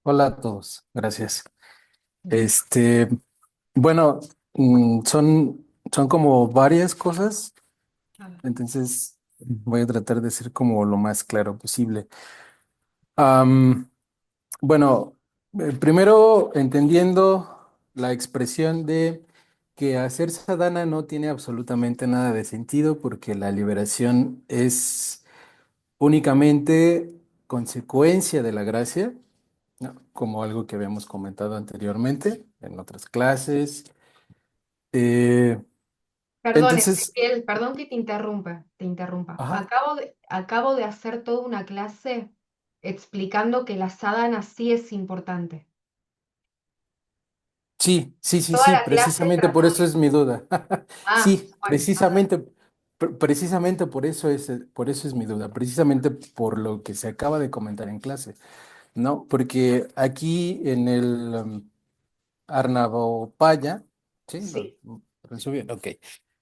Hola a todos, gracias. Este, bueno, son como varias cosas, A ver. entonces voy a tratar de ser como lo más claro posible. Am, bueno, primero entendiendo la expresión de que hacer sadhana no tiene absolutamente nada de sentido porque la liberación es únicamente consecuencia de la gracia, ¿no? Como algo que habíamos comentado anteriormente en otras clases. Eh, Perdón, entonces, Ezequiel, perdón que te interrumpa. ajá, Acabo de hacer toda una clase explicando que la sadhana sí es importante. sí, sí, sí, Toda sí, la clase precisamente por trató eso de... es mi duda. Ah, Sí, bueno, a ver. precisamente por eso es mi duda, precisamente por lo que se acaba de comentar en clase, ¿no? Porque aquí en el Arnavopaya, ¿sí? Sí. Lo pronuncio bien, ok.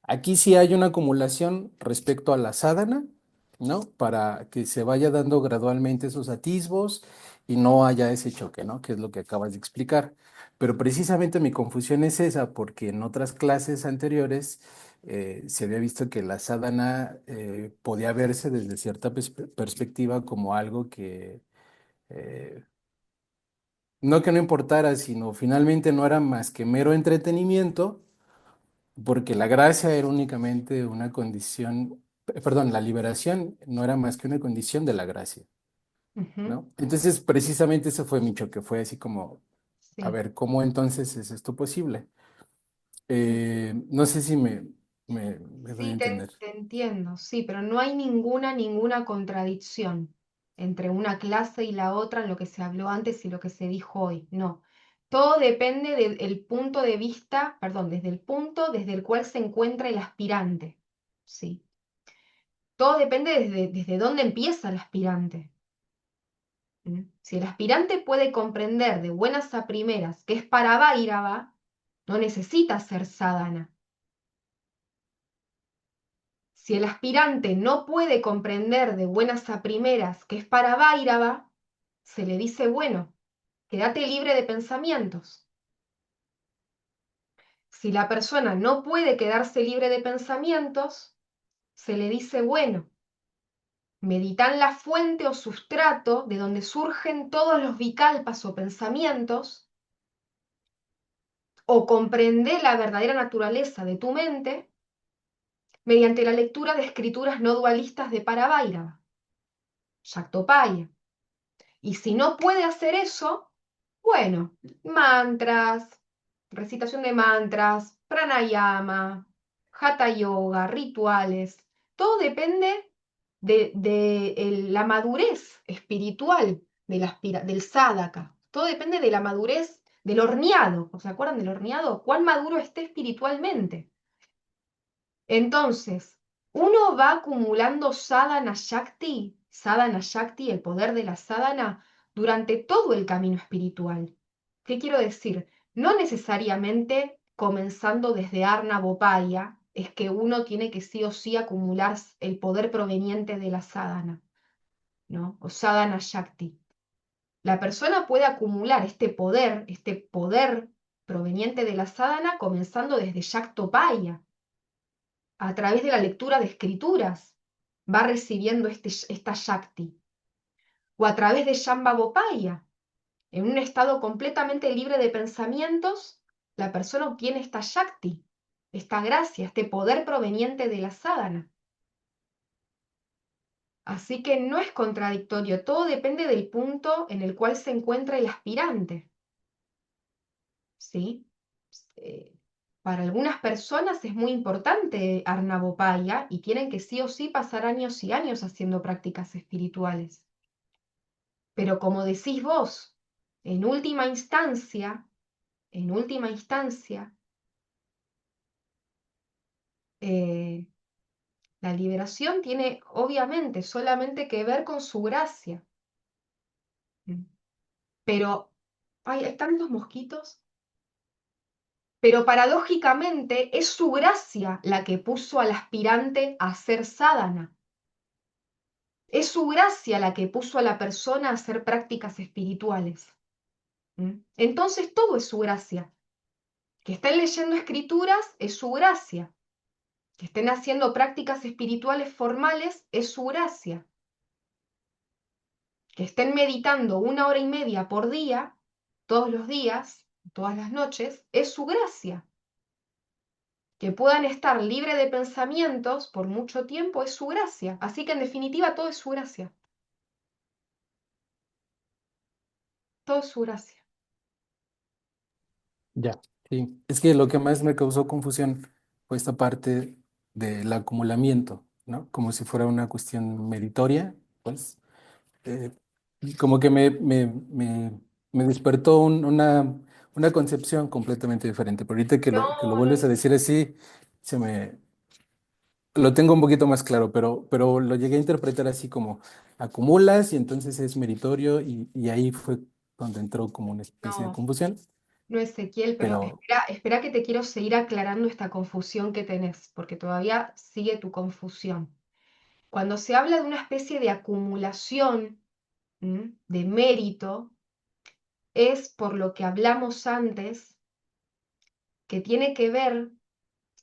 Aquí sí hay una acumulación respecto a la sádana, ¿no? Para que se vaya dando gradualmente esos atisbos y no haya ese choque, ¿no? Que es lo que acabas de explicar. Pero precisamente mi confusión es esa, porque en otras clases anteriores se había visto que la sádana podía verse desde cierta perspectiva como algo eh, no que no importara, sino finalmente no era más que mero entretenimiento, porque la gracia era únicamente una condición, perdón, la liberación no era más que una condición de la gracia, Ujú. ¿no? Entonces, precisamente eso fue mi choque, fue así como, a Sí. ver, ¿cómo entonces es esto posible? No sé si me doy a Sí, entender. te entiendo, sí, pero no hay ninguna contradicción entre una clase y la otra en lo que se habló antes y lo que se dijo hoy. No. Todo depende del punto de vista, perdón, desde el punto desde el cual se encuentra el aspirante. Sí. Todo depende desde dónde empieza el aspirante. ¿Mm? Si el aspirante puede comprender de buenas a primeras que es para Bhairava, no necesita ser sadhana. Si el aspirante no puede comprender de buenas a primeras que es para Bhairava, se le dice, bueno, quédate libre de pensamientos. Si la persona no puede quedarse libre de pensamientos, se le dice, bueno, medita en la fuente o sustrato de donde surgen todos los vikalpas o pensamientos, o comprende la verdadera naturaleza de tu mente mediante la lectura de escrituras no dualistas de Paravairava, Shaktopaya. Y si no puede hacer eso, bueno, mantras, recitación de mantras, pranayama, hatha yoga, rituales, todo depende de la madurez espiritual del sadhaka. Todo depende de la madurez del horneado. ¿Se acuerdan del horneado? ¿Cuán maduro esté espiritualmente? Entonces, uno va acumulando sadhana shakti, el poder de la sadhana, durante todo el camino espiritual. ¿Qué quiero decir? No necesariamente comenzando desde Arnavopaya es que uno tiene que sí o sí acumular el poder proveniente de la sadhana, ¿no? O sadhana shakti. La persona puede acumular este poder proveniente de la sadhana comenzando desde Shaktopaya a través de la lectura de escrituras, va recibiendo esta Shakti, o a través de Shambhavopaya, en un estado completamente libre de pensamientos, la persona obtiene esta Shakti, esta gracia, este poder proveniente de la sadhana. Así que no es contradictorio, todo depende del punto en el cual se encuentra el aspirante, ¿sí? Eh, para algunas personas es muy importante Arnavopaya y tienen que sí o sí pasar años y años haciendo prácticas espirituales. Pero como decís vos, en última instancia, en última instancia, eh, la liberación tiene obviamente solamente que ver con su gracia. Mm. Pero hay tantos mosquitos. Pero paradójicamente es su gracia la que puso al aspirante a ser sadhana. Es su gracia la que puso a la persona a hacer prácticas espirituales. Entonces todo es su gracia. Que estén leyendo escrituras es su gracia. Que estén haciendo prácticas espirituales formales es su gracia. Que estén meditando 1 hora y media por día, todos los días, todas las noches, es su gracia. Que puedan estar libre de pensamientos por mucho tiempo es su gracia. Así que en definitiva todo es su gracia. Todo es su gracia. Ya, sí. Es que lo que más me causó confusión fue esta parte del acumulamiento, ¿no? Como si fuera una cuestión meritoria, pues. eh, Como que me despertó una concepción completamente diferente. Pero ahorita que lo No, no, vuelves a decir así, lo tengo un poquito más claro, pero lo llegué a interpretar así como acumulas y entonces es meritorio y ahí fue donde entró como una especie de no, confusión. no Ezequiel, pero Pero espera, espera que te quiero seguir aclarando esta confusión que tenés, porque todavía sigue tu confusión. Cuando se habla de una especie de acumulación, de mérito, es por lo que hablamos antes, que tiene que ver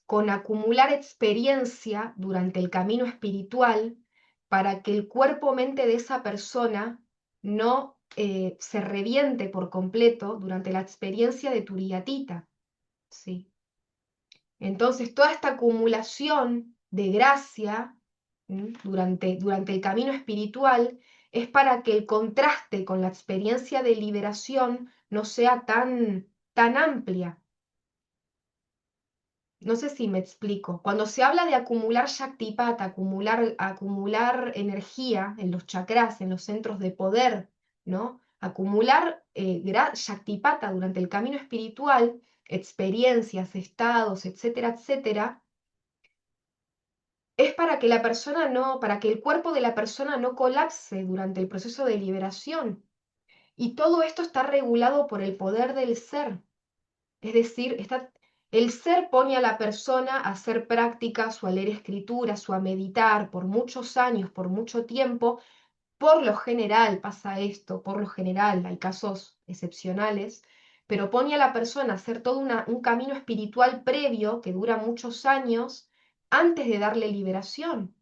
con acumular experiencia durante el camino espiritual para que el cuerpo-mente de esa persona no se reviente por completo durante la experiencia de Turiyatita. ¿Sí? Entonces, toda esta acumulación de gracia durante el camino espiritual es para que el contraste con la experiencia de liberación no sea tan amplia. No sé si me explico. Cuando se habla de acumular Shaktipata, acumular energía en los chakras, en los centros de poder, ¿no? Acumular Shaktipata durante el camino espiritual, experiencias, estados, etcétera, etcétera, es para que la persona no, para que el cuerpo de la persona no colapse durante el proceso de liberación. Y todo esto está regulado por el poder del ser. Es decir, el ser pone a la persona a hacer prácticas o a leer escrituras o a meditar por muchos años, por mucho tiempo. Por lo general pasa esto, por lo general, hay casos excepcionales, pero pone a la persona a hacer todo un camino espiritual previo que dura muchos años antes de darle liberación.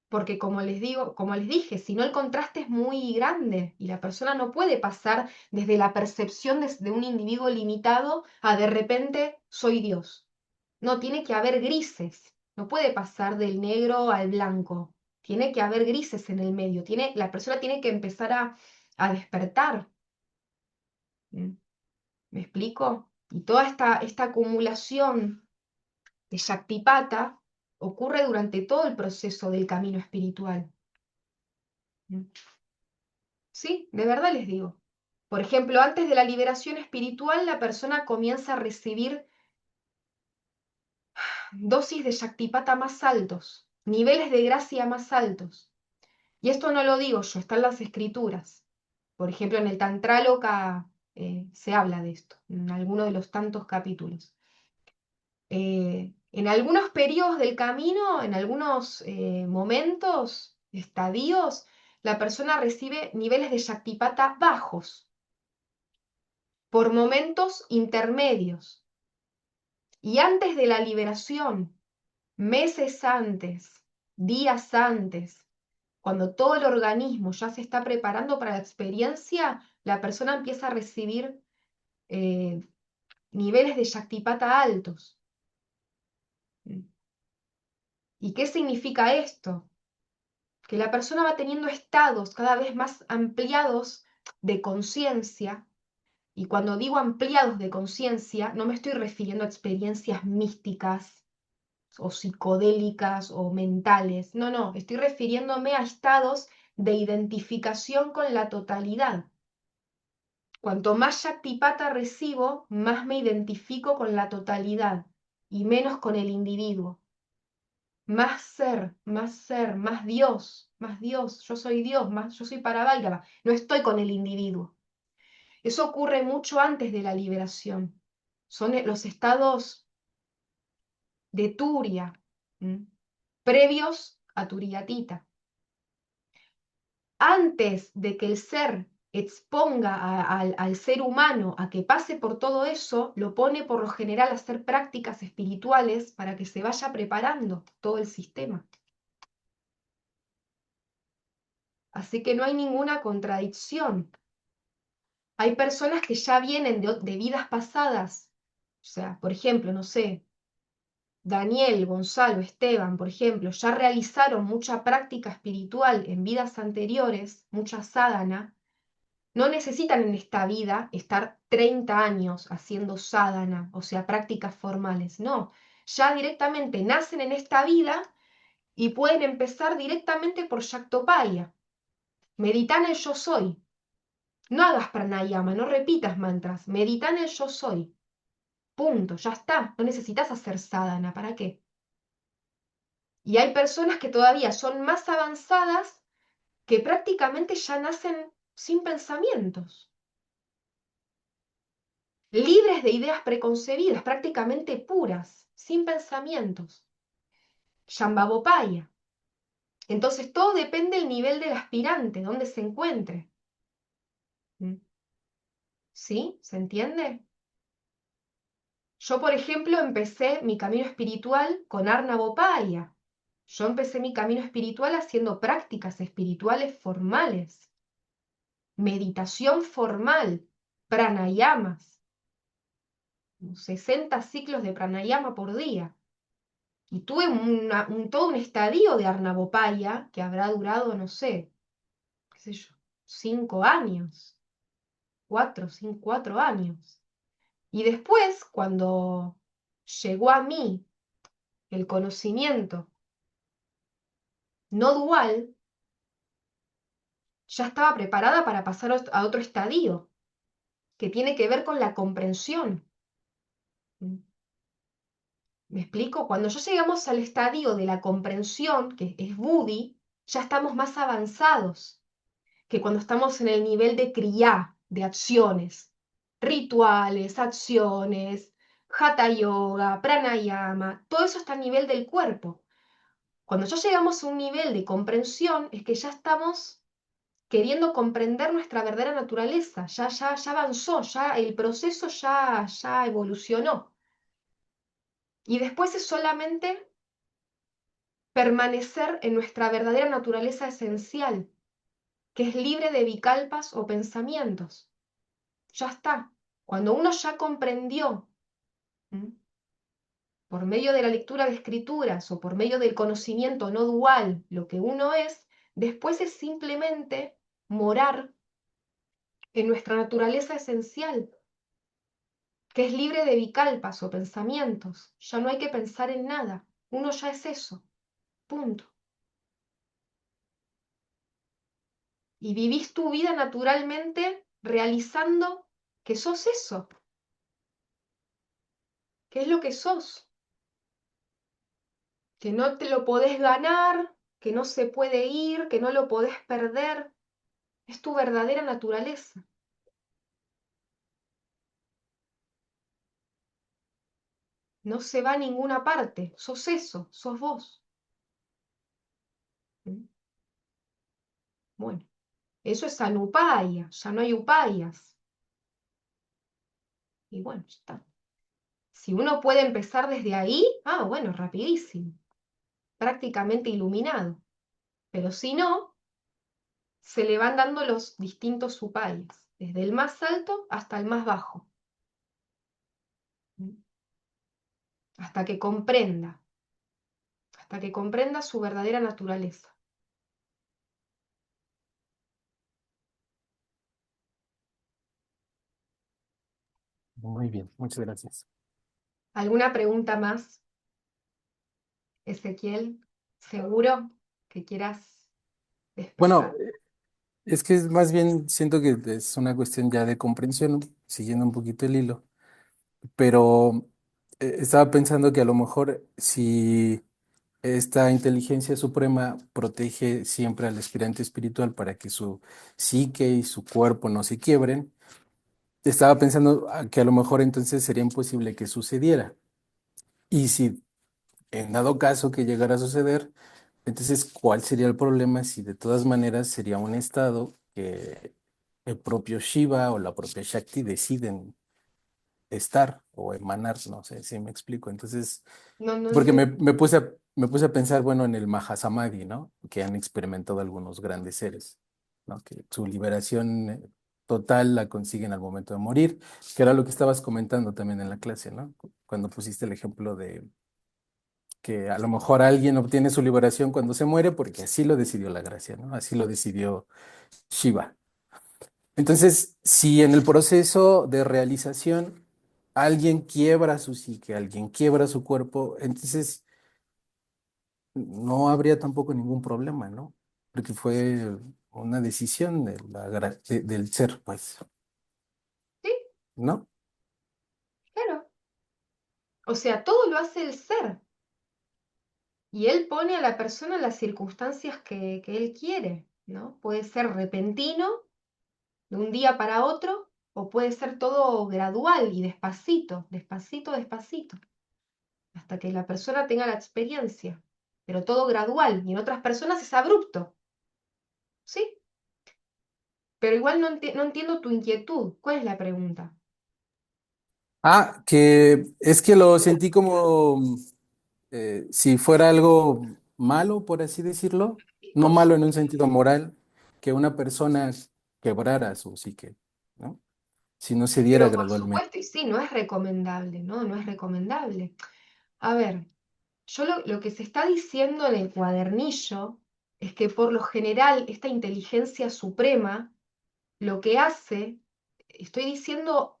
Porque como les digo, como les dije, si no el contraste es muy grande y la persona no puede pasar desde la percepción de un individuo limitado a de repente soy Dios. No, tiene que haber grises. No puede pasar del negro al blanco. Tiene que haber grises en el medio. La persona tiene que empezar a despertar. ¿Mm? ¿Me explico? Y toda esta acumulación de Shaktipata ocurre durante todo el proceso del camino espiritual. ¿Mm? Sí, de verdad les digo. Por ejemplo, antes de la liberación espiritual, la persona comienza a recibir dosis de Shaktipata más altos, niveles de gracia más altos. Y esto no lo digo yo, está en las escrituras. Por ejemplo, en el Tantraloka se habla de esto, en alguno de los tantos capítulos. En algunos periodos del camino, en algunos momentos, estadios, la persona recibe niveles de Shaktipata bajos, por momentos intermedios. Y antes de la liberación, meses antes, días antes, cuando todo el organismo ya se está preparando para la experiencia, la persona empieza a recibir eh, niveles de Shaktipata altos. ¿Y qué significa esto? Que la persona va teniendo estados cada vez más ampliados de conciencia. Y cuando digo ampliados de conciencia, no me estoy refiriendo a experiencias místicas o psicodélicas o mentales. No, no, estoy refiriéndome a estados de identificación con la totalidad. Cuanto más Shaktipata recibo, más me identifico con la totalidad y menos con el individuo. Más ser, más ser, más Dios, yo soy Dios, más yo soy Paravairava, no estoy con el individuo. Eso ocurre mucho antes de la liberación. Son los estados de Turia, previos a Turiyatita. Antes de que el ser exponga al ser humano a que pase por todo eso, lo pone por lo general a hacer prácticas espirituales para que se vaya preparando todo el sistema. Así que no hay ninguna contradicción. Hay personas que ya vienen de vidas pasadas, o sea, por ejemplo, no sé, Daniel, Gonzalo, Esteban, por ejemplo, ya realizaron mucha práctica espiritual en vidas anteriores, mucha sadhana. No necesitan en esta vida estar 30 años haciendo sadhana, o sea, prácticas formales. No, ya directamente nacen en esta vida y pueden empezar directamente por Shaktopaya. Medita en el yo soy. No hagas pranayama, no repitas mantras. Medita en el yo soy. Punto, ya está. No necesitas hacer sadhana. ¿Para qué? Y hay personas que todavía son más avanzadas que prácticamente ya nacen sin pensamientos, libres de ideas preconcebidas, prácticamente puras, sin pensamientos. Shambhavopaya. Entonces todo depende del nivel del aspirante, dónde se encuentre. ¿Mm? ¿Sí? ¿Se entiende? Yo, por ejemplo, empecé mi camino espiritual con Arnavopaya. Yo empecé mi camino espiritual haciendo prácticas espirituales formales, meditación formal, pranayamas, 60 ciclos de pranayama por día. Y tuve todo un estadio de Arnavopaya que habrá durado, no sé, qué sé yo, 5 años, 4 años. Y después, cuando llegó a mí el conocimiento no dual, ya estaba preparada para pasar a otro estadio, que tiene que ver con la comprensión. ¿Me explico? Cuando ya llegamos al estadio de la comprensión, que es Buddhi, ya estamos más avanzados que cuando estamos en el nivel de kriya, de acciones, rituales, acciones, hatha yoga, pranayama, todo eso está a nivel del cuerpo. Cuando ya llegamos a un nivel de comprensión, es que ya estamos queriendo comprender nuestra verdadera naturaleza, ya avanzó, ya el proceso ya evolucionó. Y después es solamente permanecer en nuestra verdadera naturaleza esencial, que es libre de vikalpas o pensamientos. Ya está. Cuando uno ya comprendió, ¿m? por medio de la lectura de escrituras o por medio del conocimiento no dual lo que uno es, después es simplemente morar en nuestra naturaleza esencial, que es libre de vikalpas o pensamientos. Ya no hay que pensar en nada. Uno ya es eso. Punto. Y vivís tu vida naturalmente realizando que sos eso, que es lo que sos, que no te lo podés ganar, que no se puede ir, que no lo podés perder. Es tu verdadera naturaleza. No se va a ninguna parte. Sos eso, sos vos. ¿Mm? Bueno, eso es anupaya, ya no hay upayas. Y bueno, ya está. Si uno puede empezar desde ahí, bueno, rapidísimo, prácticamente iluminado. Pero si no, se le van dando los distintos upayas, desde el más alto hasta el más bajo, hasta hasta que comprenda su verdadera naturaleza. Muy bien, muchas gracias. ¿Alguna pregunta más, Ezequiel? ¿Seguro que quieras Bueno, expresar? es que más bien siento que es una cuestión ya de comprensión, ¿no? Siguiendo un poquito el hilo, pero estaba pensando que a lo mejor si esta inteligencia suprema protege siempre al aspirante espiritual para que su psique y su cuerpo no se quiebren, estaba pensando que a lo mejor entonces sería imposible que sucediera. Y si en dado caso que llegara a suceder, entonces, ¿cuál sería el problema si de todas maneras sería un estado el propio Shiva o la propia Shakti deciden estar o emanar, no sé si me explico. Entonces, No, no porque entiendo. me puse a pensar, bueno, en el Mahasamadhi, ¿no? Que han experimentado algunos grandes seres, ¿no? Que su liberación total la consiguen al momento de morir, que era lo que estabas comentando también en la clase, ¿no? Cuando pusiste el ejemplo de que a lo mejor alguien obtiene su liberación cuando se muere porque así lo decidió la gracia, ¿no? Así lo decidió Shiva. Entonces, si en el proceso de realización alguien quiebra su psique, alguien quiebra su cuerpo, entonces no habría tampoco ningún problema, ¿no? Porque fue una decisión de del ser, pues, Sí, ¿no? claro. O sea, todo lo hace el ser. Y él pone a la persona en las circunstancias que él quiere, ¿no? Puede ser repentino, de un día para otro, o puede ser todo gradual y despacito, despacito, despacito, hasta que la persona tenga la experiencia. Pero todo gradual, y en otras personas es abrupto, ¿sí? Pero igual no entiendo tu inquietud. ¿Cuál es la pregunta? Ah, que es que lo sentí como si fuera algo malo, por así decirlo, Y no por malo en un supuesto, sentido moral, que una persona quebrara su psique, ¿no? Si no se diera pero por gradualmente. supuesto, y sí, no es recomendable, ¿no? No es recomendable. A ver, yo lo que se está diciendo en el cuadernillo es que por lo general esta inteligencia suprema lo que hace, estoy diciendo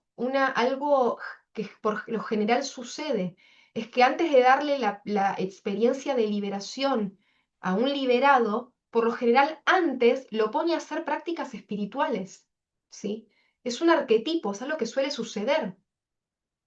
algo que por lo general sucede, es que antes de darle la experiencia de liberación a un liberado, por lo general antes lo pone a hacer prácticas espirituales, ¿sí? Es un arquetipo, es algo que suele suceder.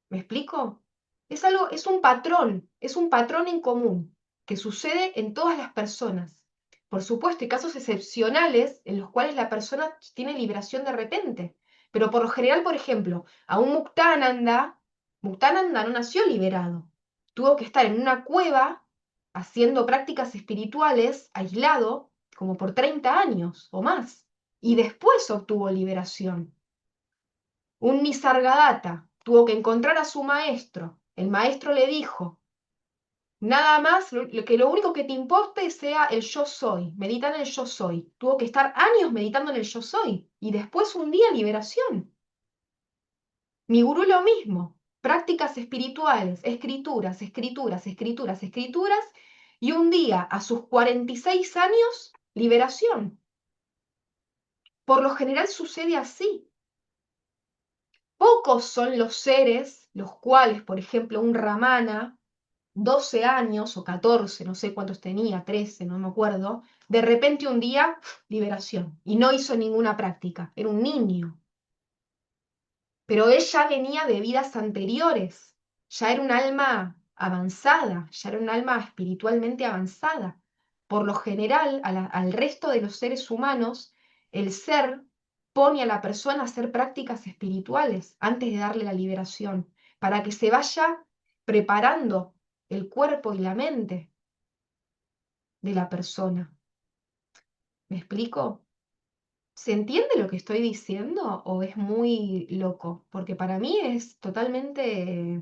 ¿Me explico? Es algo, es un patrón en común que sucede en todas las personas. Por supuesto, hay casos excepcionales en los cuales la persona tiene liberación de repente, pero por lo general, por ejemplo, a un Muktananda no nació liberado. Tuvo que estar en una cueva haciendo prácticas espirituales, aislado, como por 30 años o más, y después obtuvo liberación. Un Nisargadatta tuvo que encontrar a su maestro. El maestro le dijo, nada más, que lo único que te importe sea el yo soy. Medita en el yo soy. Tuvo que estar años meditando en el yo soy. Y después un día liberación. Mi gurú lo mismo. Prácticas espirituales, escrituras, escrituras, escrituras, escrituras. Y un día, a sus 46 años, liberación. Por lo general sucede así. Pocos son los seres los cuales, por ejemplo, un Ramana, 12 años o 14, no sé cuántos tenía, 13, no me acuerdo, de repente un día, liberación, y no hizo ninguna práctica, era un niño. Pero él ya venía de vidas anteriores, ya era un alma avanzada, ya era un alma espiritualmente avanzada. Por lo general, al resto de los seres humanos, el ser pone a la persona a hacer prácticas espirituales antes de darle la liberación, para que se vaya preparando el cuerpo y la mente de la persona. ¿Me explico? ¿Se entiende lo que estoy diciendo o es muy loco? Porque para mí es totalmente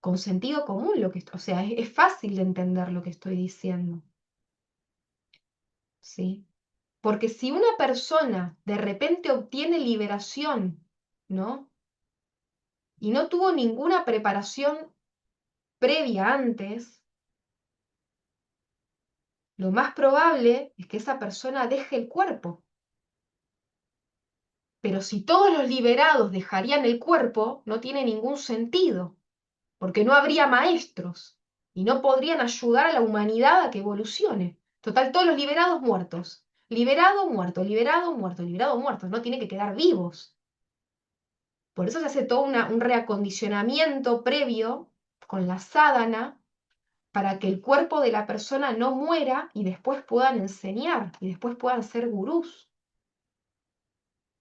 con sentido común lo que, o sea, es fácil de entender lo que estoy diciendo, ¿sí? Porque si una persona de repente obtiene liberación, ¿no? Y no tuvo ninguna preparación previa antes, lo más probable es que esa persona deje el cuerpo. Pero si todos los liberados dejarían el cuerpo, no tiene ningún sentido, porque no habría maestros y no podrían ayudar a la humanidad a que evolucione. Total, todos los liberados muertos. Liberado, muerto, liberado, muerto, liberado, muerto. No tiene que quedar vivos. Por eso se hace todo un reacondicionamiento previo con la sádana para que el cuerpo de la persona no muera y después puedan enseñar y después puedan ser gurús,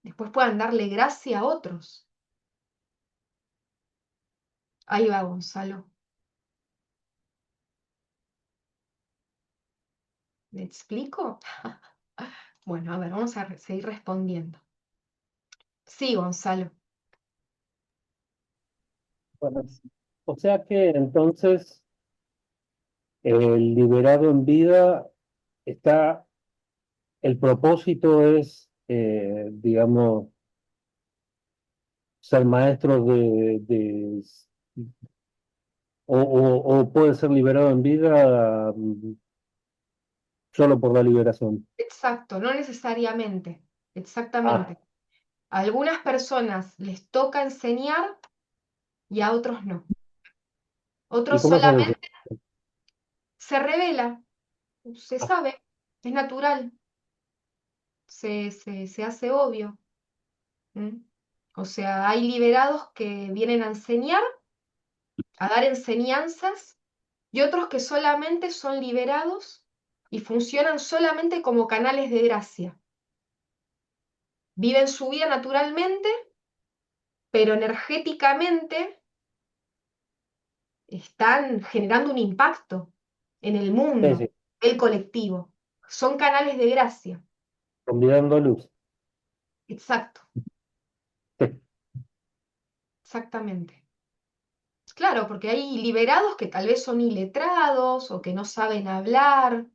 después puedan darle gracia a otros. Ahí va Gonzalo. ¿Me explico? Bueno, a ver, vamos a seguir respondiendo. Sí, Gonzalo. Bueno, o sea que entonces el liberado en vida está, el propósito es, digamos, ser maestro o puede ser liberado en vida solo por la liberación. Exacto, no necesariamente. Ah, Exactamente. A algunas personas les toca enseñar y a otros no. ¿y Otros cómo sabes eso? solamente se revela, se Ah, sabe, es natural, se hace obvio. ¿M? O sea, hay liberados que vienen a enseñar, a dar enseñanzas, y otros que solamente son liberados y funcionan solamente como canales de gracia. Viven su vida naturalmente, pero energéticamente están generando un impacto en el sí, mundo, sí, el colectivo. Son canales de gracia. convidando luz. Exacto, Sí. exactamente. Claro, porque hay liberados que tal vez son iletrados o que no saben hablar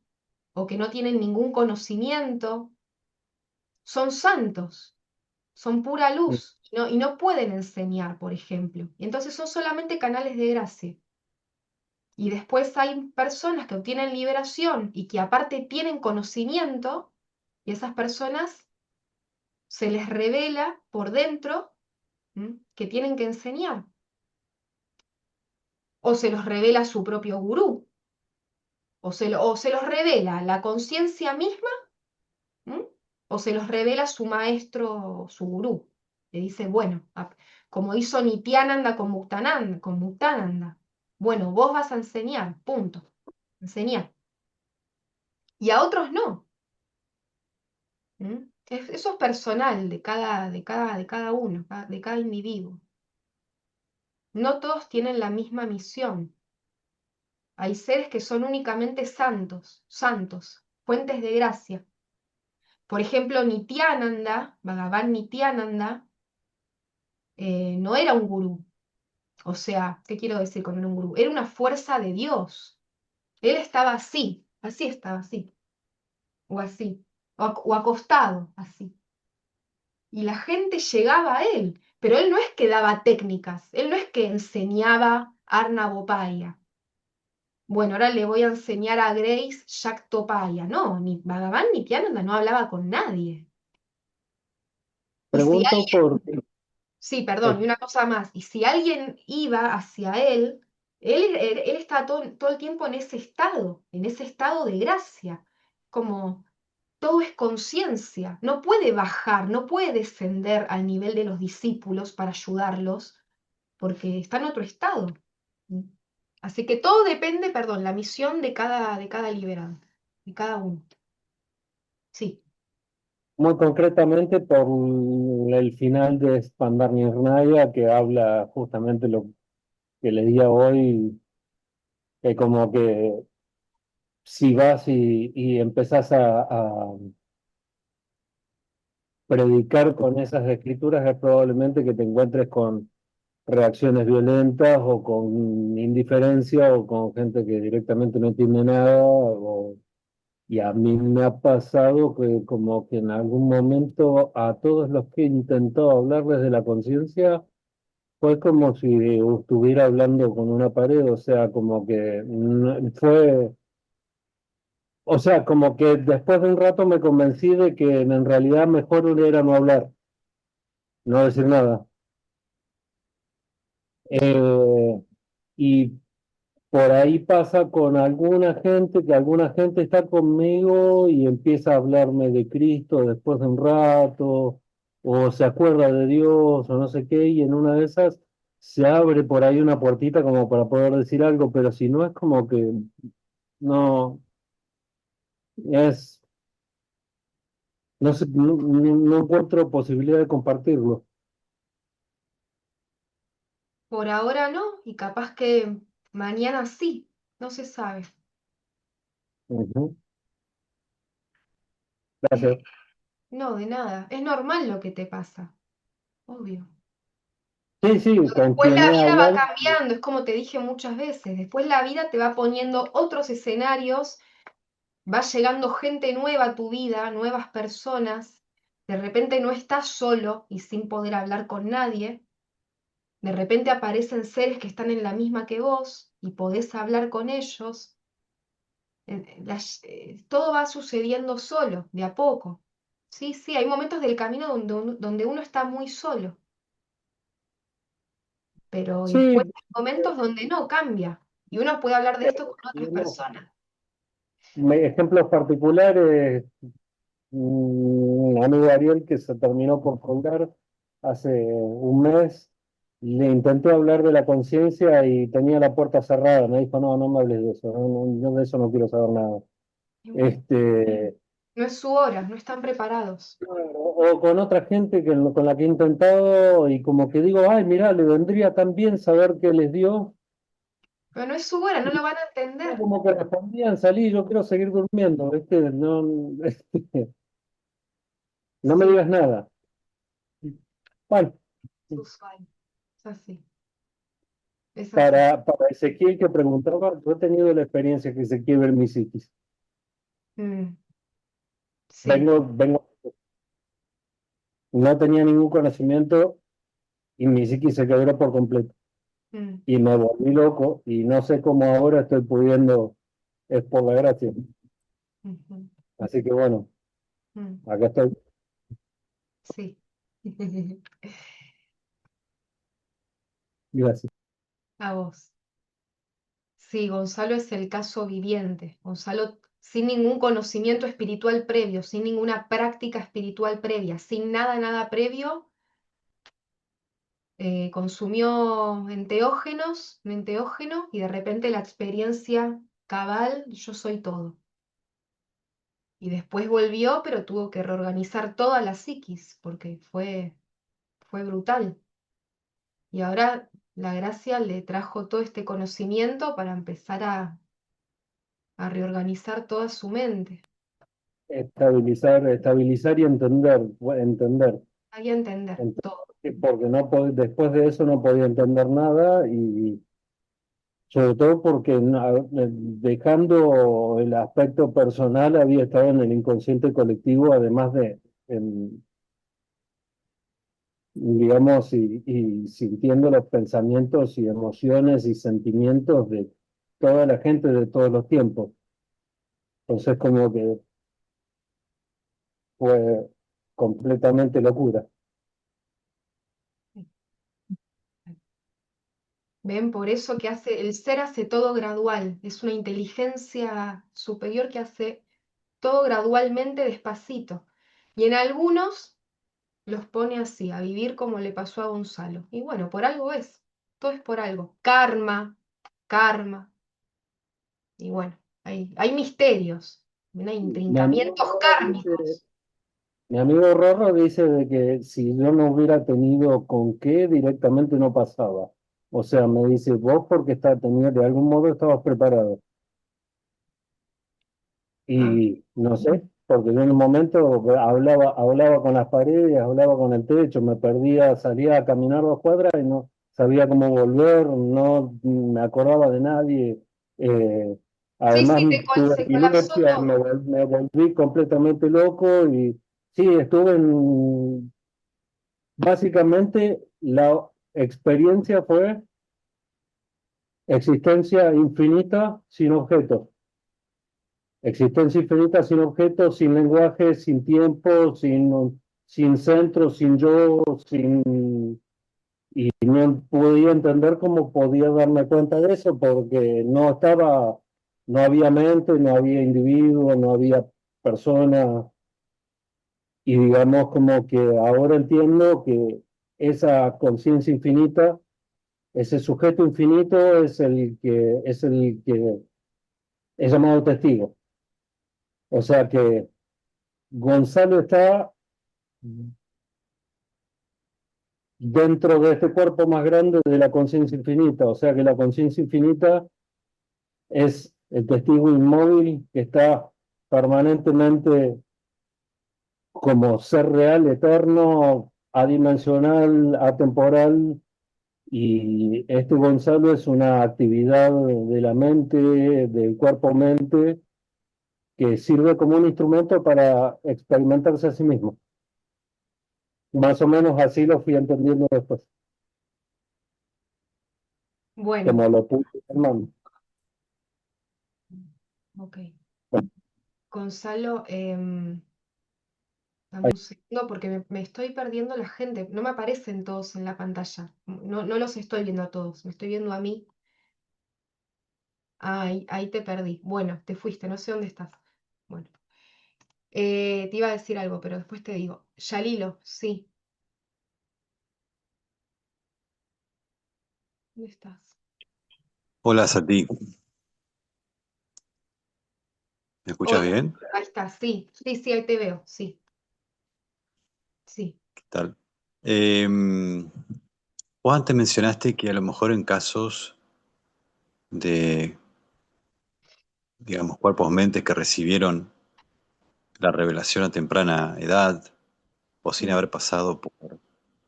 o que no tienen ningún conocimiento. Son santos, son pura luz, ¿no? Y no pueden enseñar, por ejemplo. Y entonces son solamente canales de gracia. Y después hay personas que obtienen liberación y que aparte tienen conocimiento, y esas personas se les revela por dentro, ¿m? Que tienen que enseñar. O se los revela su propio gurú, o se los revela la conciencia misma, ¿m? O se los revela su maestro, su gurú. Le dice, bueno, como hizo Nityananda con Muktananda, bueno, vos vas a enseñar, punto. Enseñar. Y a otros no. ¿M? Eso es personal de cada uno, de cada individuo. No todos tienen la misma misión. Hay seres que son únicamente santos, santos, fuentes de gracia. Por ejemplo, Nityananda, Bhagavan Nityananda, no era un gurú. O sea, ¿qué quiero decir con un gurú? Era una fuerza de Dios. Él estaba así, así estaba, así, o así, o acostado, así. Y la gente llegaba a él, pero él no es que daba técnicas, él no es que enseñaba Arnavopaya. Bueno, ahora le voy a enseñar a Grace Shaktopaya. No, ni Bhagavan ni Nityananda no hablaba con nadie. Y si Pregunto por... sí, perdón, y sí. una cosa más, y si alguien iba hacia él, él está todo el tiempo en ese estado de gracia, como todo es conciencia, no puede bajar, no puede descender al nivel de los discípulos para ayudarlos, porque está en otro estado. ¿Mm? Así que todo depende, perdón, la misión de cada liberado, de cada uno. Sí, Muy concretamente por el final de Spandar Nirnaya, que habla justamente lo que leía hoy, que como que si vas y empezás a predicar con esas escrituras, es probablemente que te encuentres con reacciones violentas o con indiferencia o con gente que directamente no entiende nada. Y a mí me ha pasado que como que en algún momento a todos los que he intentado hablarles de la conciencia, fue como si estuviera hablando con una pared, o sea, como que fue, o sea, como que después de un rato me convencí de que en realidad mejor era no hablar, no decir nada. Eh, y por ahí pasa con alguna gente, que alguna gente está conmigo y empieza a hablarme de Cristo después de un rato, o se acuerda de Dios, o no sé qué, y en una de esas se abre por ahí una puertita como para poder decir algo, pero si no es como que no, es, no sé, no encuentro posibilidad de compartirlo. por ahora no, y capaz que mañana sí, no se sabe. Ujú. Es, Gracias. no, de nada, es normal lo que te pasa. obvio. Sí, sí, con Después quien la he vida va hablado. cambiando, es como te dije muchas veces, después la vida te va poniendo otros escenarios, va llegando gente nueva a tu vida, nuevas personas, de repente no estás solo y sin poder hablar con nadie, de repente aparecen seres que están en la misma que vos y podés hablar con ellos. Todo va sucediendo solo, de a poco. Sí, sí, hay momentos del camino donde uno está muy solo, pero y Sí, después hay momentos donde no cambia y uno puede hablar de esto con otras digamos, personas. ejemplos particulares, un amigo Ariel que se terminó por colgar hace un mes, le intenté hablar de la conciencia y tenía la puerta cerrada, me dijo, no, no me hables de eso, yo de eso no quiero saber nada. Y bueno, Este, no es su hora, no están preparados. o con otra gente con la que he intentado y como que digo, ay, mira, le vendría tan bien saber qué les dio. Pero no es su hora, no lo van a No, entender. como que respondían, salí, yo quiero seguir durmiendo, ¿viste? No, no me Sí, digas nada. Bueno, es usual. Es así, es así. para Ezequiel que preguntaba, yo he tenido la experiencia que Ezequiel ver mi psiquis. Mm, sí. Vengo, no tenía ningún conocimiento y mi psiquis se quebró por completo. Mm, Y me volví loco y no sé cómo ahora estoy pudiendo, es por la gracia. ujú, Así que bueno, mm, acá estoy. sí. Gracias. A vos. Sí, Gonzalo es el caso viviente. Gonzalo, sin ningún conocimiento espiritual previo, sin ninguna práctica espiritual previa, sin nada, nada previo, consumió enteógenos, un enteógeno, y de repente la experiencia cabal, yo soy todo. Y después volvió, pero tuvo que reorganizar toda la psiquis, porque fue brutal. Y ahora la gracia le trajo todo este conocimiento para empezar a reorganizar toda su mente. Estabilizar y entender. Hay que entender Entender, todo. porque después de eso no podía entender nada y sobre todo porque dejando el aspecto personal había estado en el inconsciente colectivo, además digamos, y sintiendo los pensamientos y emociones y sentimientos de toda la gente de todos los tiempos. Entonces como que fue completamente locura. ¿Ven? Por eso que el ser hace todo gradual. Es una inteligencia superior que hace todo gradualmente, despacito. Y en algunos los pone así, a vivir como le pasó a Gonzalo. Y bueno, por algo es. Todo es por algo. Karma, karma. Y bueno, hay misterios. ¿Ven? Hay Mi amigo intrincamientos Rorro dice, kármicos. Mi amigo Rorro dice de que si yo no hubiera tenido con qué, directamente no pasaba. O sea, me dice, vos porque de algún modo estabas preparado. Ah, Y no sé, porque yo en un momento hablaba con las paredes, hablaba con el techo, me perdía, salía a caminar 2 cuadras y no sabía cómo volver, no me acordaba de nadie. Eh, sí, Además, sí, tuve se colapsó epilepsia, todo. me volví completamente loco y sí, estuve en. Básicamente, la experiencia fue existencia infinita sin objetos. Existencia infinita sin objetos, sin lenguaje, sin tiempo, sin centro, sin yo, y no podía entender cómo podía darme cuenta de eso, porque no había mente, no había individuo, no había persona, y digamos como que ahora entiendo que esa conciencia infinita. Ese sujeto infinito es el que es llamado testigo. O sea que Gonzalo está dentro de este cuerpo más grande de la conciencia infinita. O sea que la conciencia infinita es el testigo inmóvil que está permanentemente como ser real, eterno, adimensional, atemporal, y este Gonzalo es una actividad de la mente, del cuerpo-mente, que sirve como un instrumento para experimentarse a sí mismo. Más o menos así lo fui entendiendo después, Bueno, como lo puse hermano. ok. Bueno, Gonzalo, dame ahí, un segundo porque me estoy perdiendo la gente. No me aparecen todos en la pantalla. No, no los estoy viendo a todos. Me estoy viendo a mí. Ah, ahí te perdí. Bueno, te fuiste. No sé dónde estás. Bueno, te iba a decir algo, pero después te digo. Yalilo, sí. ¿Dónde estás? Hola, Sati. ¿Me escuchas Hola. bien? Ahí estás. Sí, sí, sí, ahí te veo. Sí, sí. ¿Qué tal? Em, Vos antes mencionaste que a lo mejor en casos de, digamos, cuerpos mentes que recibieron la revelación a temprana edad o sin Mm. haber pasado por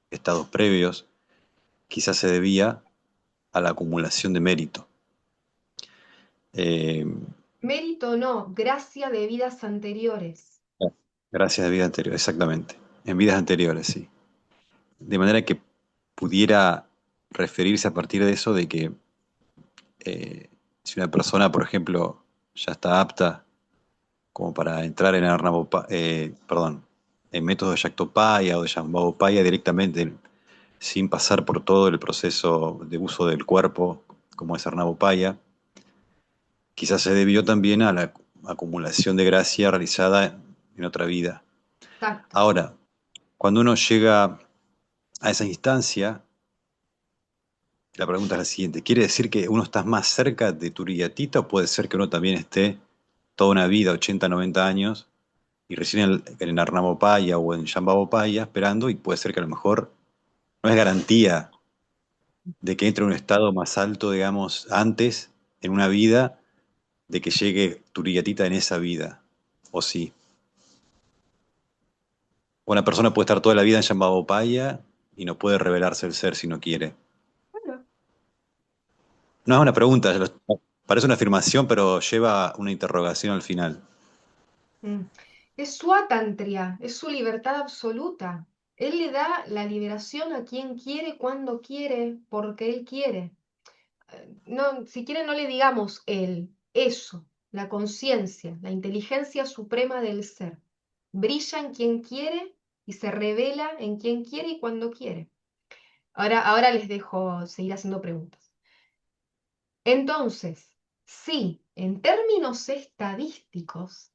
estados previos, quizás se debía a la acumulación de mérito. Em, Mérito no, gracia de vidas anteriores. Gracias a vida anterior, exactamente. En vidas anteriores, sí. De manera que pudiera referirse a partir de eso de que eh, si una persona, por ejemplo, ya está apta como para entrar en perdón, en métodos de Yaktopaya o de Shambhavopaya directamente, sin pasar por todo el proceso de uso del cuerpo, como es Arnavopaya, quizás se debió también a la acumulación de gracia realizada en otra vida. Exacto. Ahora, cuando uno llega a esa instancia, la pregunta es la siguiente: ¿quiere decir que uno está más cerca de Turiyatita o puede ser que uno también esté toda una vida, 80, 90 años, y recién en Arnavopaya o en Shambhavopaya esperando, y puede ser que a lo mejor no es garantía de que entre en un estado más alto, digamos, antes, en una vida, de que llegue Turiyatita en esa vida, o sí? Una persona puede estar toda la vida en Shambhavopaya y no puede revelarse el ser si no quiere. Bueno. No es una pregunta, parece una afirmación, pero lleva una interrogación al final. Mm. Es su atantria, es su libertad absoluta. Él le da la liberación a quien quiere, cuando quiere, porque él quiere. No, si quiere no le digamos él, eso, la conciencia, la inteligencia suprema del ser. Brilla en quien quiere y se revela en quien quiere y cuando quiere. Ahora les dejo seguir haciendo preguntas. Entonces, sí, en términos estadísticos,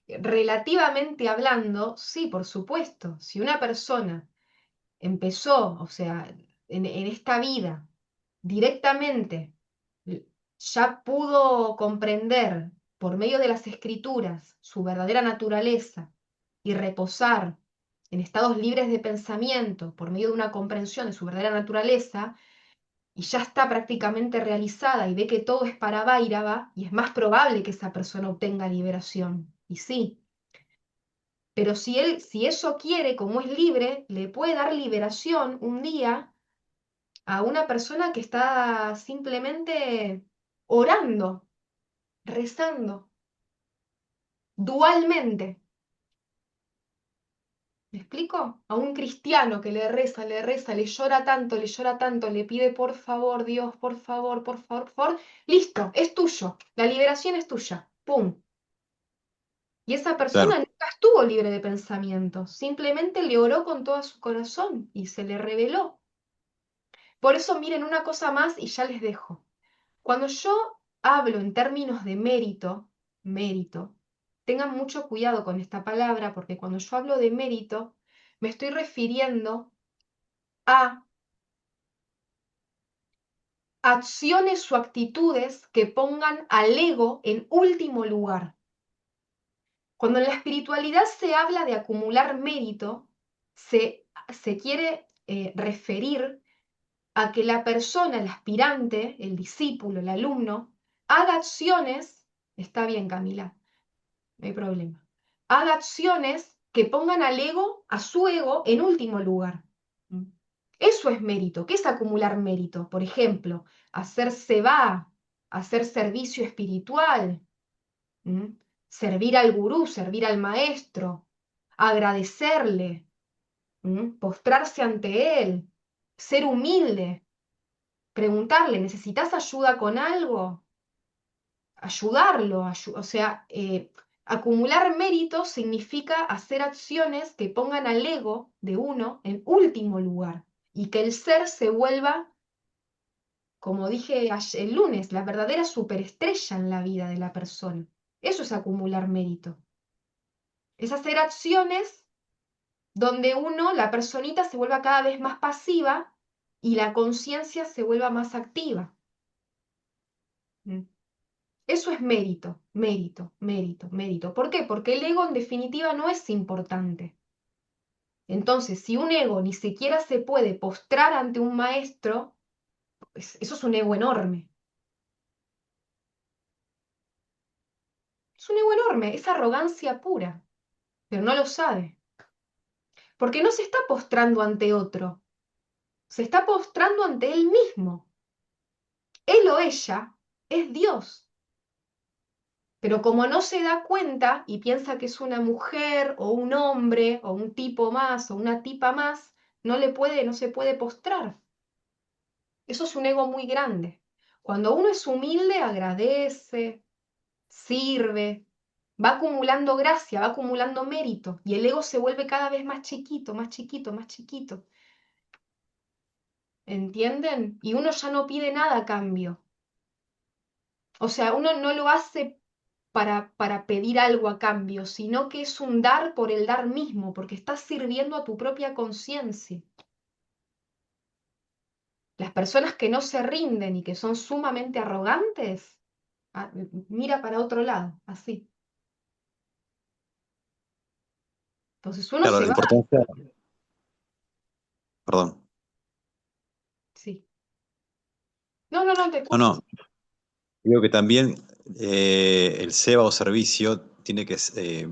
relativamente hablando, sí, por supuesto, si una persona empezó, o sea, en esta vida directamente, ya pudo comprender por medio de las escrituras su verdadera naturaleza y reposar en estados libres de pensamiento por medio de una comprensión de su verdadera naturaleza, y ya está prácticamente realizada y ve que todo es para Bhairava, y es más probable que esa persona obtenga liberación. Y sí, pero si eso quiere, como es libre, le puede dar liberación un día a una persona que está simplemente orando, rezando, dualmente. ¿Me explico? A un cristiano que le reza, le llora tanto, le pide por favor, Dios, por favor, por favor, por favor. Listo, es tuyo. La liberación es tuya. ¡Pum! Y esa persona Claro, nunca estuvo libre de pensamiento, simplemente le oró con todo su corazón y se le reveló. Por eso miren una cosa más y ya les dejo. Cuando yo hablo en términos de mérito, tengan mucho cuidado con esta palabra, porque cuando yo hablo de mérito, me estoy refiriendo a acciones o actitudes que pongan al ego en último lugar. Cuando en la espiritualidad se habla de acumular mérito, se quiere referir a que la persona, el aspirante, el discípulo, el alumno, haga acciones, está bien Camila, no hay problema, haga acciones que pongan al ego, a su ego, en último lugar. Eso es mérito. ¿Qué es acumular mérito? Por ejemplo, hacer sebá, hacer servicio espiritual, servir al gurú, servir al maestro, agradecerle, postrarse ante él, ser humilde, preguntarle, ¿necesitas ayuda con algo? Ayudarlo, o sea, acumular mérito significa hacer acciones que pongan al ego de uno en último lugar y que el ser se vuelva, como dije el lunes, la verdadera superestrella en la vida de la persona. Eso es acumular mérito. Es hacer acciones donde uno, la personita, se vuelva cada vez más pasiva y la conciencia se vuelva más activa. Eso es mérito, mérito, mérito, mérito. ¿Por qué? Porque el ego en definitiva no es importante. Entonces, si un ego ni siquiera se puede postrar ante un maestro, eso es un ego enorme. Es un ego enorme, es arrogancia pura, pero no lo sabe. Porque no se está postrando ante otro, se está postrando ante él mismo. Él o ella es Dios. Pero como no se da cuenta y piensa que es una mujer o un hombre o un tipo más o una tipa más, no se puede postrar. Eso es un ego muy grande. Cuando uno es humilde, agradece, sirve, va acumulando gracia, va acumulando mérito y el ego se vuelve cada vez más chiquito, más chiquito, más chiquito. ¿Entienden? Y uno ya no pide nada a cambio. O sea, uno no lo hace para pedir algo a cambio, sino que es un dar por el dar mismo, porque estás sirviendo a tu propia conciencia. Las personas que no se rinden y que son sumamente arrogantes, mira para otro lado, así. Entonces uno Claro, se la va, importancia, perdón, sí. No, no, no, te no, escucho. no, digo que también el SEBA o servicio tiene que, sí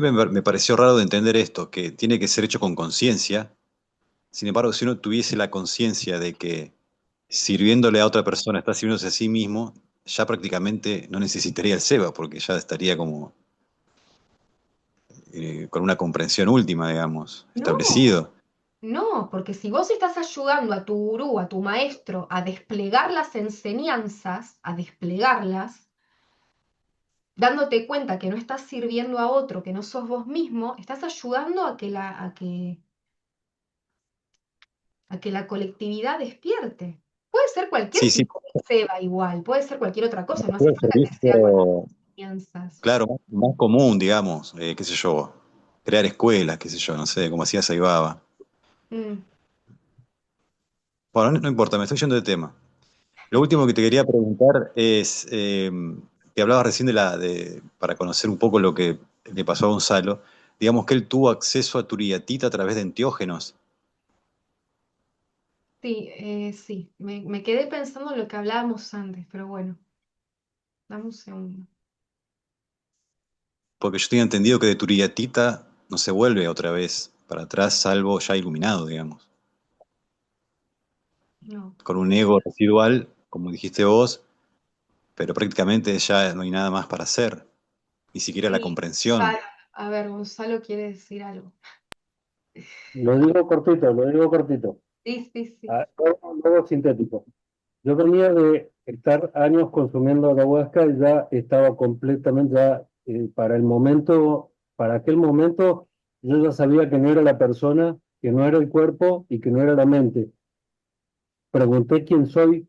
me pareció raro de entender esto, que tiene que ser hecho con conciencia. Sin embargo, si uno tuviese la conciencia de que sirviéndole a otra persona está sirviéndose a sí mismo, ya prácticamente no necesitaría el SEBA, porque ya estaría como con una comprensión última, digamos, No, establecido. no, porque si vos estás ayudando a tu gurú, a tu maestro, a desplegar las enseñanzas, a desplegarlas, dándote cuenta que no estás sirviendo a otro, que no sos vos mismo, estás ayudando a que la colectividad despierte. Puede ser cualquier Sí, sí, tipo de ceba igual, puede ser cualquier otra cosa, no hace el falta que sea con servicio, enseñanzas. claro, más común, digamos, qué sé yo, crear escuelas, qué sé yo, no sé, como hacía Saibaba. Mm, Bueno, no importa, me estoy yendo de tema. Lo último que te quería preguntar es, que hablabas recién para conocer un poco lo que le pasó a Gonzalo, digamos que él tuvo acceso a Turiatita a través de enteógenos, sí, sí, me quedé pensando en lo que hablábamos antes, pero bueno, dame un segundo. porque yo tenía entendido que de Turiatita no se vuelve otra vez para atrás, salvo ya iluminado, digamos, No. con un ego residual, como dijiste vos, pero prácticamente ya no hay nada más para hacer, ni siquiera la Sí, comprensión. a ver, Gonzalo quiere decir algo. Lo digo cortito, Sí, sí, sí. luego sintético. Yo venía de estar años consumiendo ayahuasca y ya estaba completamente, para el momento, para aquel momento, yo ya sabía que no era la persona, que no era el cuerpo y que no era la mente. Pregunté quién soy,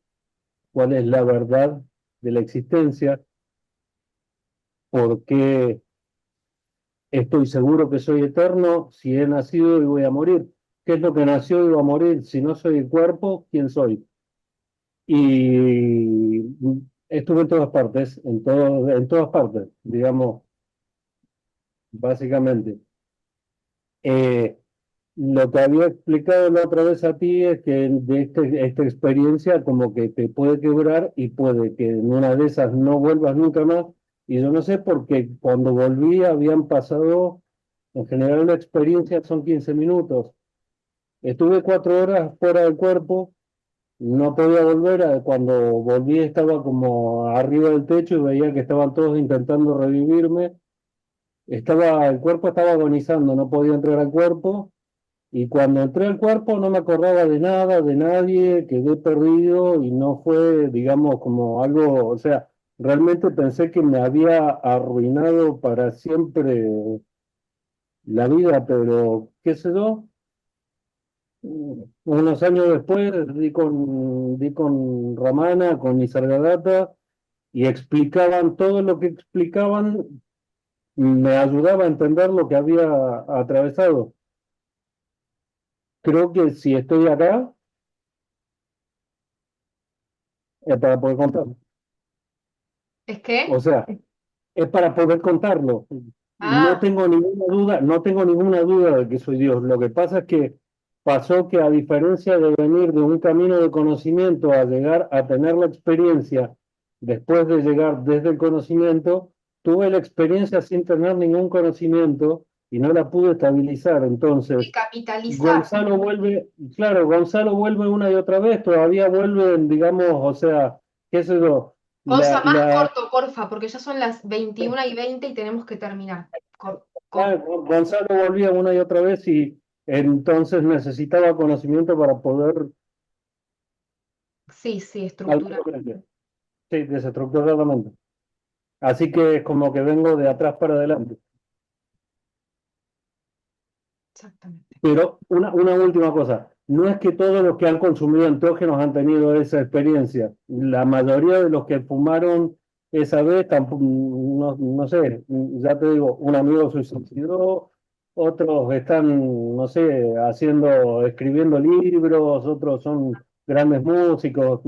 cuál es la verdad de la existencia, por qué estoy seguro que soy eterno, si he nacido y voy a morir. ¿Qué es lo que nació y va a morir? Si no soy el cuerpo, ¿quién soy? Y estuve en todas partes, en todas partes, digamos, básicamente. Eh, lo que había explicado la otra vez a ti es que de esta experiencia como que te puede quebrar y puede que en una de esas no vuelvas nunca más, Y yo no sé porque cuando volví habían pasado, en general la experiencia son 15 minutos. Estuve 4 horas fuera del cuerpo, no podía volver. Cuando volví estaba como arriba del techo y veía que estaban todos intentando revivirme. El cuerpo estaba agonizando, no podía entrar al cuerpo. Y cuando entré al cuerpo no me acordaba de nada, de nadie, quedé perdido y no fue, digamos, como algo, o sea, realmente pensé que me había arruinado para siempre la vida, pero qué sé yo. Unos años después di con Romana, con Nisargadatta, y explicaban todo lo que explicaban, me ayudaba a entender lo que había atravesado. Creo que si estoy acá es para poder contarlo. ¿Es O que? sea, es para poder contarlo. No Ah, tengo ninguna duda, no tengo ninguna duda de que soy Dios. Lo que pasa es que pasó que a diferencia de venir de un camino de conocimiento a llegar a tener la experiencia, después de llegar desde el conocimiento, tuve la experiencia sin tener ningún conocimiento y no la pude estabilizar. sí, Entonces, capitalizar. Gonzalo vuelve, claro, Gonzalo vuelve una y otra vez, todavía vuelven, digamos, o sea, qué sé yo, Cosa la, más la, corto, porfa, porque ya son las 21:20 y tenemos que terminar. Ah, Gonzalo volvía una y otra vez y entonces necesitaba conocimiento para poder Sí, sí, estructura. autocrecer. Sí, desestructuradamente. Así que es como que vengo de atrás para adelante. Exactamente. Pero una última cosa, no es que todos los que han consumido enteógenos han tenido esa experiencia. La mayoría de los que fumaron esa vez, tampoco, no, no sé, ya te digo, un amigo se suicidó, otros están, no sé, escribiendo libros, otros son grandes músicos.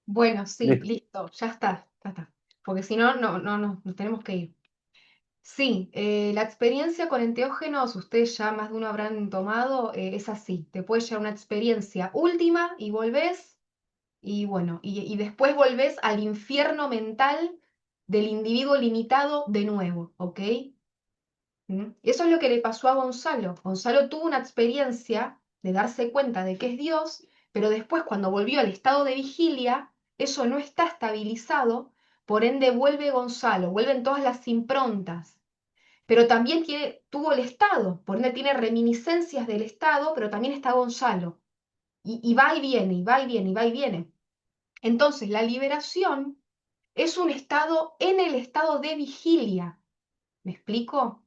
Bueno, sí, ¿Listo? listo, ya está, ya está. Porque si no, nos tenemos que ir. Sí, la experiencia con enteógenos, ustedes ya más de uno habrán tomado, es así. Te puede llegar una experiencia última y volvés, y bueno, y después volvés al infierno mental del individuo limitado de nuevo, ¿ok? ¿Mm? Y eso es lo que le pasó a Gonzalo. Gonzalo tuvo una experiencia de darse cuenta de que es Dios, pero después cuando volvió al estado de vigilia, eso no está estabilizado, por ende vuelve Gonzalo, vuelven todas las improntas, pero también tuvo el estado, por ende tiene reminiscencias del estado, pero también está Gonzalo. Y va y viene, y va y viene, y va y viene. Entonces, la liberación es un estado en el estado de vigilia. ¿Me explico?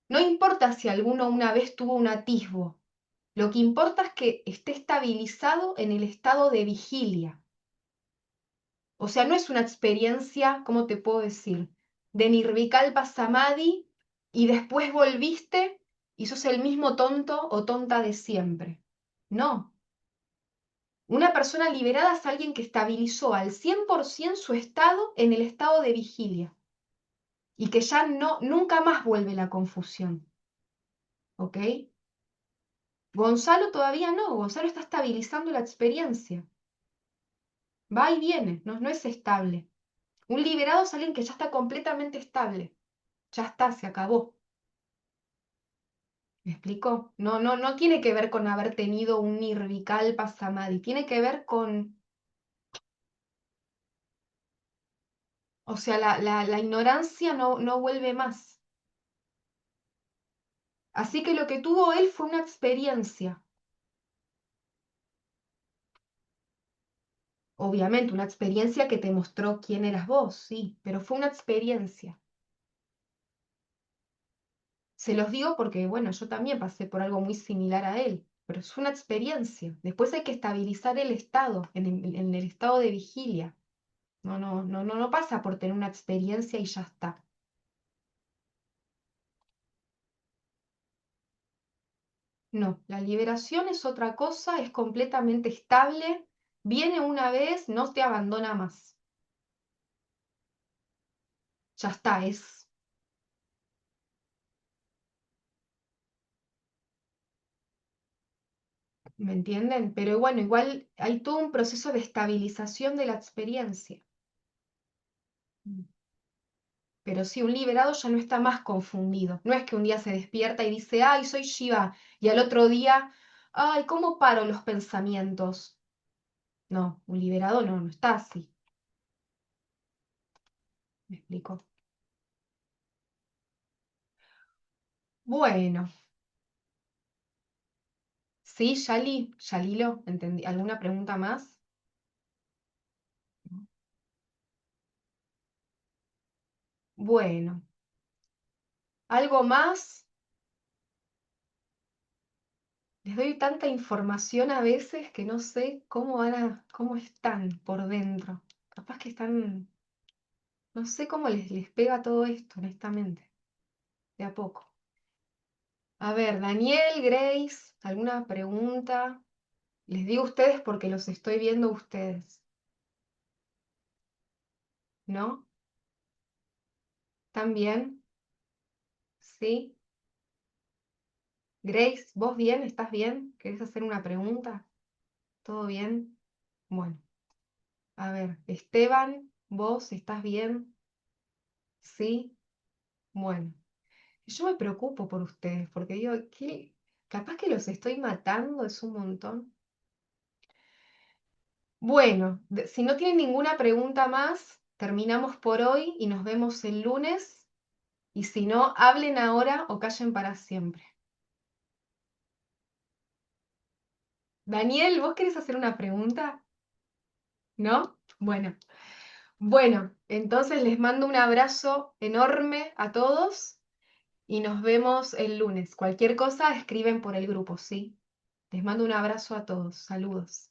No importa si alguno una vez tuvo un atisbo, lo que importa es que esté estabilizado en el estado de vigilia. O sea, no es una experiencia, ¿cómo te puedo decir? De Nirvikalpa Samadhi y después volviste y sos el mismo tonto o tonta de siempre. No. Una persona liberada es alguien que estabilizó al 100% su estado en el estado de vigilia y que ya no, nunca más vuelve la confusión. ¿Ok? Gonzalo todavía no, Gonzalo está estabilizando la experiencia. Va y viene, no es estable. Un liberado es alguien que ya está completamente estable. Ya está, se acabó. ¿Me explico? No tiene que ver con haber tenido un nirvikalpa samadhi, tiene que ver con, o sea, la ignorancia no vuelve más. Así que lo que tuvo él fue una experiencia. Obviamente, una experiencia que te mostró quién eras vos, sí, pero fue una experiencia. Se los digo porque, bueno, yo también pasé por algo muy similar a él, pero es una experiencia. Después hay que estabilizar el estado, en el estado de vigilia. No pasa por tener una experiencia y ya está. No, la liberación es otra cosa, es completamente estable, viene una vez, no te abandona más. Ya está, ¿me entienden? Pero bueno, igual hay todo un proceso de estabilización de la experiencia. Pero sí, un liberado ya no está más confundido. No es que un día se despierta y dice, ay, soy Shiva, y al otro día, ay, ¿cómo paro los pensamientos? No, un liberado no está así. ¿Me explico? Bueno, sí, Yalilo, entendí. ¿Alguna pregunta más? Bueno, ¿algo más? Les doy tanta información a veces que no sé cómo están por dentro. Capaz que están, no sé cómo les pega todo esto, honestamente, de a poco. A ver, Daniel, Grace, ¿alguna pregunta? Les digo ustedes porque los estoy viendo a ustedes. ¿No? ¿Están bien? ¿Sí? Grace, ¿vos bien? ¿Estás bien? ¿Querés hacer una pregunta? ¿Todo bien? Bueno, a ver, Esteban, ¿vos estás bien? ¿Sí? Bueno, yo me preocupo por ustedes porque digo, ¿qué? Capaz que los estoy matando, es un montón. Bueno, si no tienen ninguna pregunta más, terminamos por hoy y nos vemos el lunes. Y si no, hablen ahora o callen para siempre. Daniel, ¿vos querés hacer una pregunta? ¿No? Bueno, entonces les mando un abrazo enorme a todos y nos vemos el lunes. Cualquier cosa escriben por el grupo, ¿sí? Les mando un abrazo a todos. Saludos.